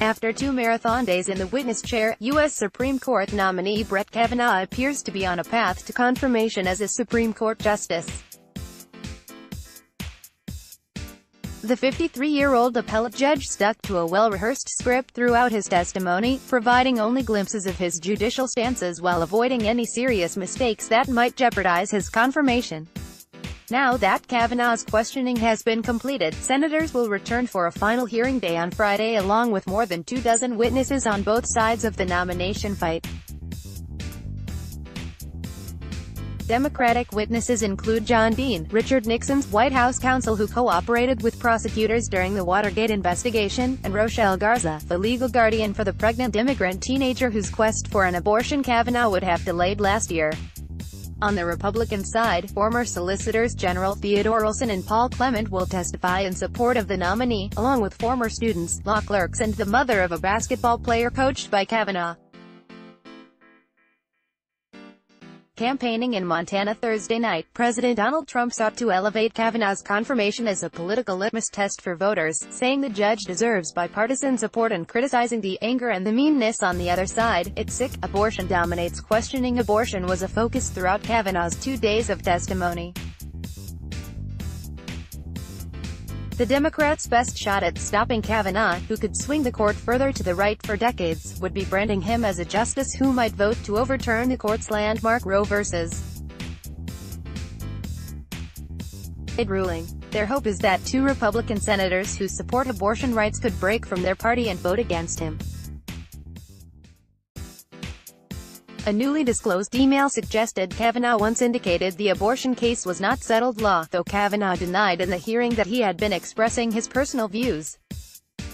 After 2 marathon days in the witness chair, U.S. Supreme Court nominee Brett Kavanaugh appears to be on a path to confirmation as a Supreme Court justice. The 53-year-old appellate judge stuck to a well-rehearsed script throughout his testimony, providing only glimpses of his judicial stances while avoiding any serious mistakes that might jeopardize his confirmation. Now that Kavanaugh's questioning has been completed, senators will return for a final hearing day on Friday along with more than 24 witnesses on both sides of the nomination fight. Democratic witnesses include John Dean, Richard Nixon's White House counsel who cooperated with prosecutors during the Watergate investigation, and Rochelle Garza, the legal guardian for the pregnant immigrant teenager whose quest for an abortion Kavanaugh would have delayed last year. On the Republican side, former Solicitors General Theodore Olson and Paul Clement will testify in support of the nominee, along with former students, law clerks and the mother of a basketball player coached by Kavanaugh. Campaigning in Montana Thursday night, President Donald Trump sought to elevate Kavanaugh's confirmation as a political litmus test for voters, saying the judge deserves bipartisan support and criticizing the anger and the meanness on the other side. "It's sick. Abortion dominates." Questioning abortion was a focus throughout Kavanaugh's 2 days of testimony. The Democrats' best shot at stopping Kavanaugh, who could swing the court further to the right for decades, would be branding him as a justice who might vote to overturn the court's landmark Roe v. Wade ruling. Their hope is that 2 Republican senators who support abortion rights could break from their party and vote against him. A newly disclosed email suggested Kavanaugh once indicated the abortion case was not settled law, though Kavanaugh denied in the hearing that he had been expressing his personal views.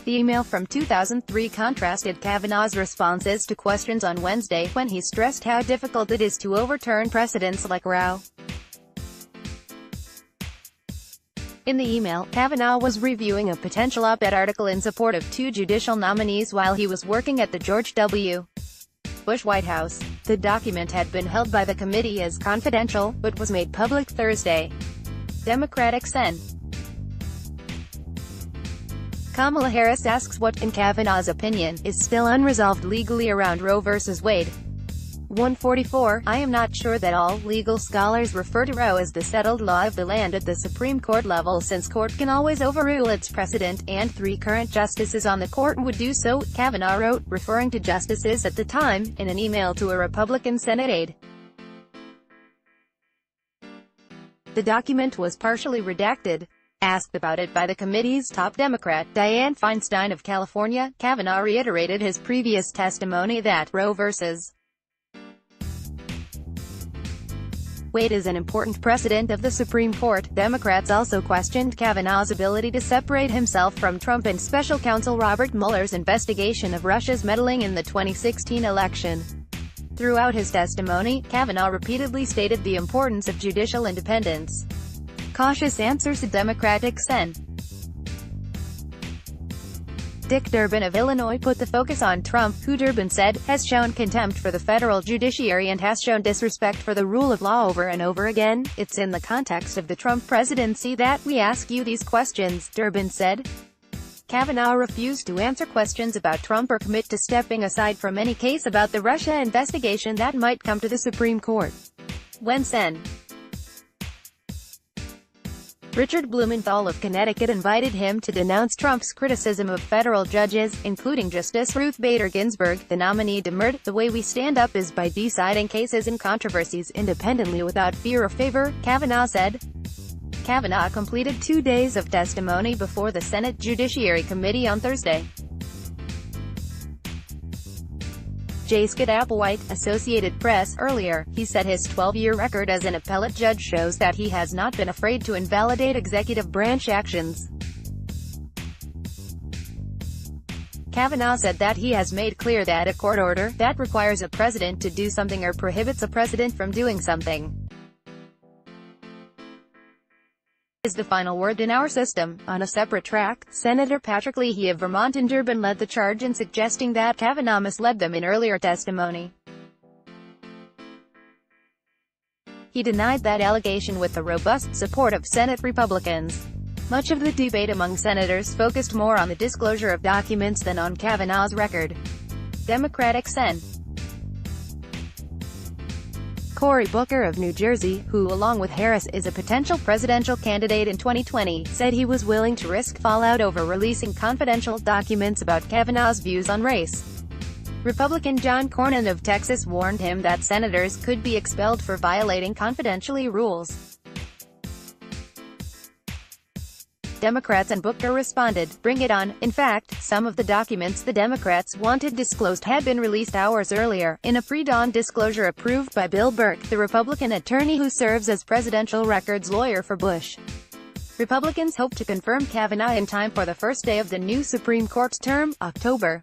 The email from 2003 contrasted Kavanaugh's responses to questions on Wednesday, when he stressed how difficult it is to overturn precedents like Roe. In the email, Kavanaugh was reviewing a potential op-ed article in support of 2 judicial nominees while he was working at the George W. Bush White House. The document had been held by the committee as confidential, but was made public Thursday. Democratic Sen. Kamala Harris asks what, in Kavanaugh's opinion, is still unresolved legally around Roe v. Wade. 144, I am not sure that all legal scholars refer to Roe as the settled law of the land at the Supreme Court level, since court can always overrule its precedent, and 3 current justices on the court would do so, Kavanaugh wrote, referring to justices at the time, in an email to a Republican Senate aide. The document was partially redacted. Asked about it by the committee's top Democrat, Dianne Feinstein of California, Kavanaugh reiterated his previous testimony that Roe v. Wade is an important precedent of the Supreme Court. Democrats also questioned Kavanaugh's ability to separate himself from Trump and special counsel Robert Mueller's investigation of Russia's meddling in the 2016 election. Throughout his testimony, Kavanaugh repeatedly stated the importance of judicial independence. Cautious answers to Democratic Sen. Dick Durbin of Illinois put the focus on Trump, who Durbin said, has shown contempt for the federal judiciary and has shown disrespect for the rule of law over and over again. It's in the context of the Trump presidency that we ask you these questions, Durbin said. Kavanaugh refused to answer questions about Trump or commit to stepping aside from any case about the Russia investigation that might come to the Supreme Court. When Sen. Richard Blumenthal of Connecticut invited him to denounce Trump's criticism of federal judges, including Justice Ruth Bader Ginsburg, the nominee demurred, "The way we stand up is by deciding cases and controversies independently without fear or favor," Kavanaugh said. Kavanaugh completed 2 days of testimony before the Senate Judiciary Committee on Thursday. J. Scott Applewhite, Associated Press. Earlier, he said his 12-year record as an appellate judge shows that he has not been afraid to invalidate executive branch actions. Kavanaugh said that he has made clear that a court order that requires a president to do something or prohibits a president from doing something is the final word in our system. On a separate track, Senator Patrick Leahy of Vermont and Durbin led the charge in suggesting that Kavanaugh misled them in earlier testimony. He denied that allegation with the robust support of Senate Republicans. Much of the debate among senators focused more on the disclosure of documents than on Kavanaugh's record. Democratic Sen. Cory Booker of New Jersey, who along with Harris is a potential presidential candidate in 2020, said he was willing to risk fallout over releasing confidential documents about Kavanaugh's views on race. Republican John Cornyn of Texas warned him that senators could be expelled for violating confidentiality rules. Democrats and Booker responded, "Bring it on." In fact, some of the documents the Democrats wanted disclosed had been released hours earlier, in a pre-dawn disclosure approved by Bill Burke, the Republican attorney who serves as presidential records lawyer for Bush. Republicans hope to confirm Kavanaugh in time for the first day of the new Supreme Court's term, October.